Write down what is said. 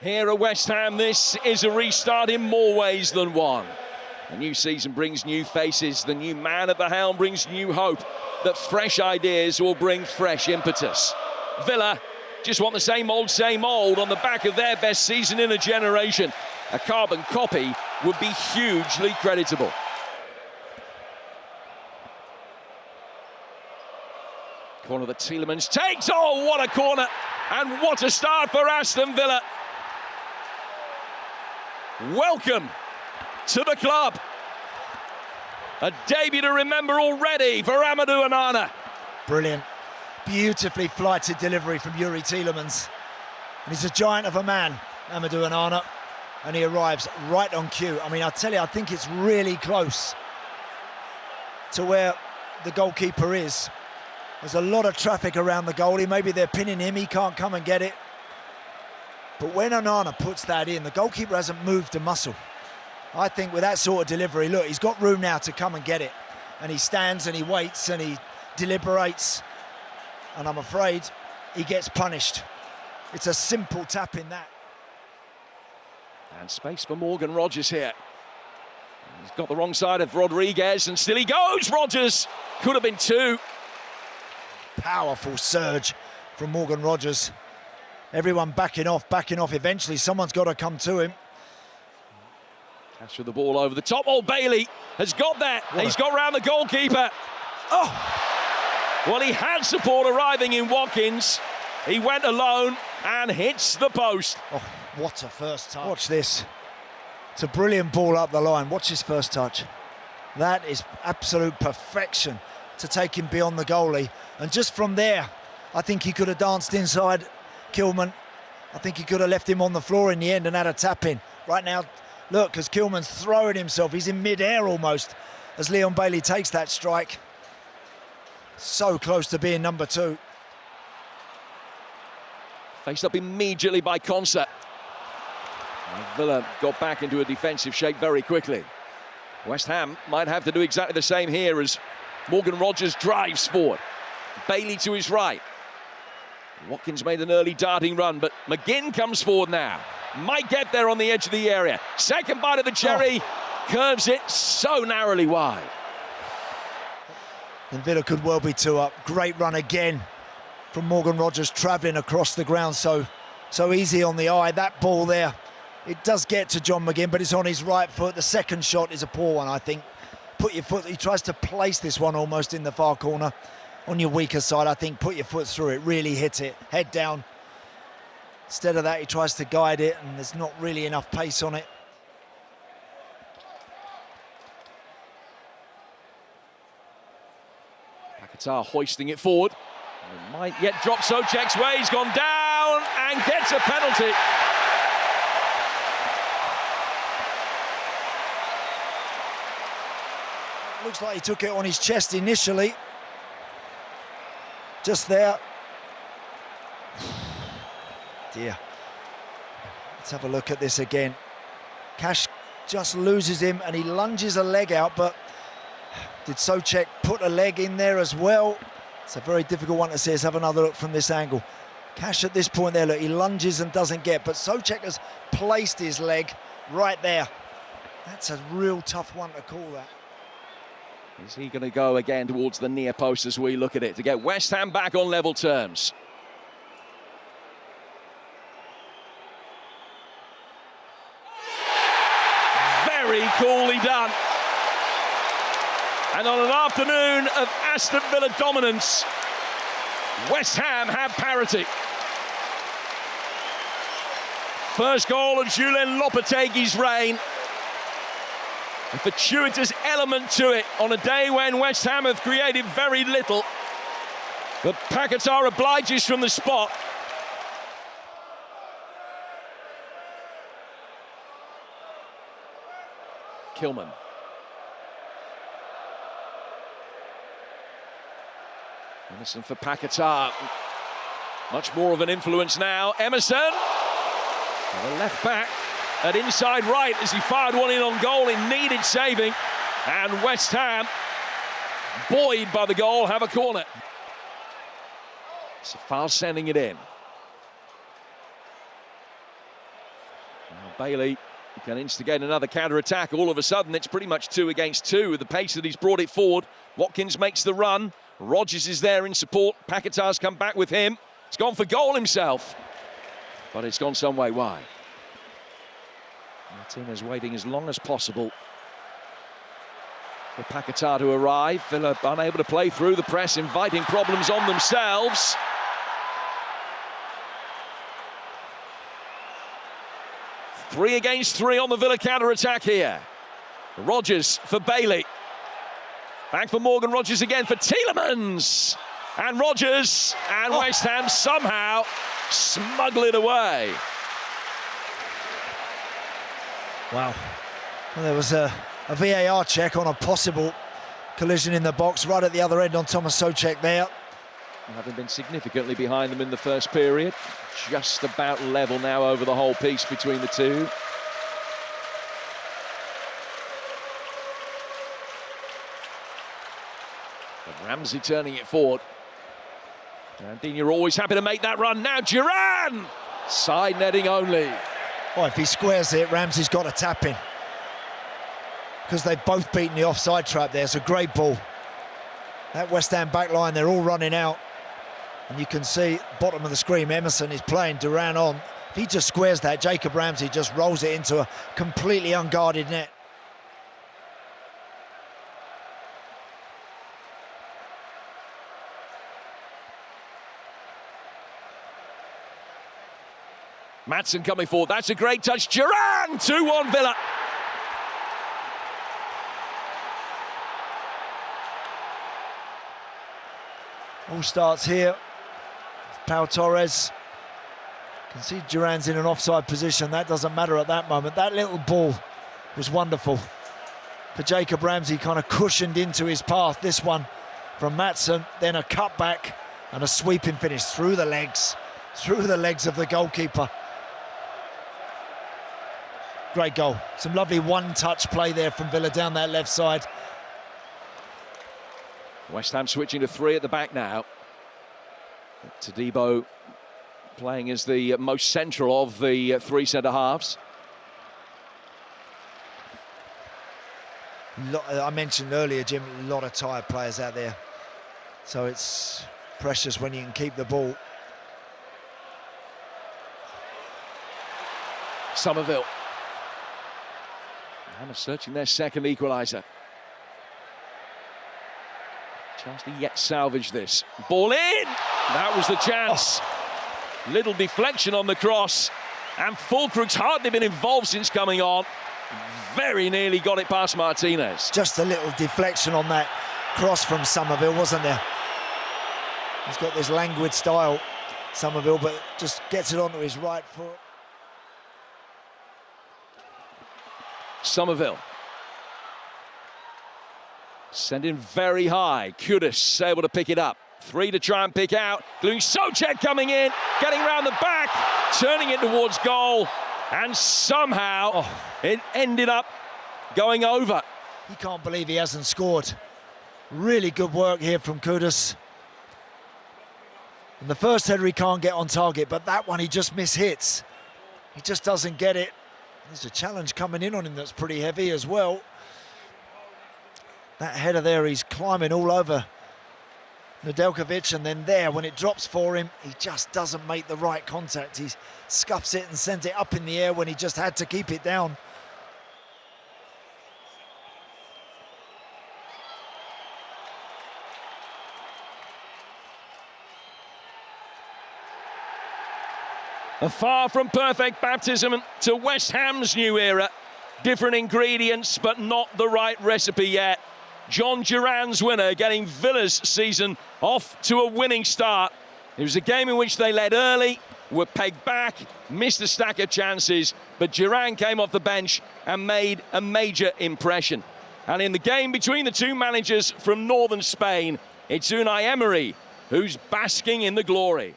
Here at West Ham, this is a restart in more ways than one. A new season brings new faces. The new man at the helm brings new hope that fresh ideas will bring fresh impetus. Villa just want the same old on the back of their best season in a generation. A carbon copy would be hugely creditable. Corner that Tielemans takes. Oh, what a corner! And what a start for Aston Villa. Welcome to the club. A debut to remember already for Amadou Onana. Brilliant. Beautifully flighted delivery from Youri Tielemans. And he's a giant of a man, Amadou Onana. And he arrives right on cue. I mean, I tell you, I think it's really close to where the goalkeeper is. There's a lot of traffic around the goalie. Maybe they're pinning him, he can't come and get it. But when Onana puts that in, the goalkeeper hasn't moved a muscle. I think with that sort of delivery, look, he's got room now to come and get it. And he stands and he waits and he deliberates. And I'm afraid he gets punished. It's a simple tap in that. And space for Morgan Rogers here. He's got the wrong side of Rodriguez and still he goes. Rogers could have been two. Powerful surge from Morgan Rogers. Everyone backing off. Eventually someone's got to come to him. Cash with the ball over the top. Oh, Bailey has got that. He's got round the goalkeeper. Oh! Well, he had support arriving in Watkins. He went alone and hits the post. Oh, what a first touch. Watch this. It's a brilliant ball up the line. Watch his first touch. That is absolute perfection to take him beyond the goalie. And just from there, I think he could have danced inside Kilman. I think he could have left him on the floor in the end and had a tap in. Right now, look, as Kilman's throwing himself, he's in mid-air almost as Leon Bailey takes that strike. So close to being number two. Faced up immediately by Konsa. Villa got back into a defensive shape very quickly. West Ham might have to do exactly the same here as Morgan Rogers drives forward. Bailey to his right. Watkins made an early darting run, but McGinn comes forward now. Might get there on the edge of the area. Second bite of the cherry, curves it so narrowly wide. And Villa could well be two up. Great run again from Morgan Rogers, travelling across the ground so easy on the eye. That ball there, it does get to John McGinn, but it's on his right foot. The second shot is a poor one, I think. Put your foot, he tries to place this one almost in the far corner. On your weaker side, I think, put your foot through it, really hit it, head down. Instead of that, he tries to guide it, and there's not really enough pace on it. Paquetá hoisting it forward. It might yet drop Souček's way. He's gone down and gets a penalty. Looks like he took it on his chest initially. Just there. Dear. Let's have a look at this again. Cash just loses him and he lunges a leg out, but did Souček put a leg in there as well? It's a very difficult one to see. Let's have another look from this angle. Cash at this point there, look, he lunges and doesn't get, but Souček has placed his leg right there. That's a real tough one to call that. Is he going to go again towards the near post as we look at it to get West Ham back on level terms? Very coolly done. And on an afternoon of Aston Villa dominance, West Ham have parity. First goal of Julen Lopetegui's reign. A fortuitous element to it on a day when West Ham have created very little. But Paquetá obliges from the spot. Kilman. Emerson for Paquetá. Much more of an influence now. Emerson. And the left back at inside right as he fired one in on goal. It needed saving. And West Ham, buoyed by the goal, have a corner. So far sending it in. Now Bailey can instigate another counter-attack. All of a sudden, it's pretty much 2 against 2 with the pace that he's brought it forward. Watkins makes the run. Rodgers is there in support. Paquetá's come back with him. He's gone for goal himself, but it's gone some way wide. Martinez waiting as long as possible for Paquetá to arrive. Villa unable to play through the press, inviting problems on themselves. Three against 3 on the Villa counter-attack here. Rodgers for Bailey. Back for Morgan Rodgers again for Tielemans. And Rodgers, and West Ham somehow smuggle it away. Wow. Well, there was a VAR check on a possible collision in the box right at the other end on Thomas Souček there. Having been significantly behind them in the first period, just about level now over the whole piece between the two. But Ramsey turning it forward. And Dean, you're always happy to make that run. Now Duran! Side netting only. Oh, if he squares it, Ramsey's got to tap in. Because they've both beaten the offside trap there. It's a great ball. That West Ham back line, they're all running out. And you can see, bottom of the screen, Emerson is playing Duran on. If he just squares that, Jacob Ramsey just rolls it into a completely unguarded net. Maatsen coming forward, that's a great touch. Duran, 2-1 Villa. All starts here. Pau Torres. You can see Duran's in an offside position. That doesn't matter at that moment. That little ball was wonderful. For Jacob Ramsey, kind of cushioned into his path. This one from Maatsen, then a cutback and a sweeping finish through the legs of the goalkeeper. Great goal. Some lovely one-touch play there from Villa down that left side. West Ham switching to 3 at the back now. Todibo playing as the most central of the 3 centre-halves. I mentioned earlier, Jim, a lot of tired players out there. So it's precious when you can keep the ball. Somerville. Hammer searching their second equaliser. Chance to yet salvage this. Ball in! That was the chance. Little deflection on the cross. And Fulkrug's hardly been involved since coming on. Very nearly got it past Martinez. Just a little deflection on that cross from Somerville, wasn't there? He's got this languid style, Somerville, but just gets it onto his right foot. Somerville. Sending very high. Kudus able to pick it up. 3 to try and pick out. Souček coming in, getting round the back, turning it towards goal, and somehow it ended up going over. He can't believe he hasn't scored. Really good work here from Kudus. And the first header he can't get on target, but that one he just mishits. He just doesn't get it. There's a challenge coming in on him that's pretty heavy as well. That header there, he's climbing all over Nedeljkovic, and then there, when it drops for him, he just doesn't make the right contact. He scuffs it and sends it up in the air when he just had to keep it down. A far from perfect baptism to West Ham's new era. Different ingredients, but not the right recipe yet. John Duran's winner, getting Villa's season off to a winning start. It was a game in which they led early, were pegged back, missed a stack of chances, but Duran came off the bench and made a major impression. And in the game between the two managers from northern Spain, it's Unai Emery who's basking in the glory.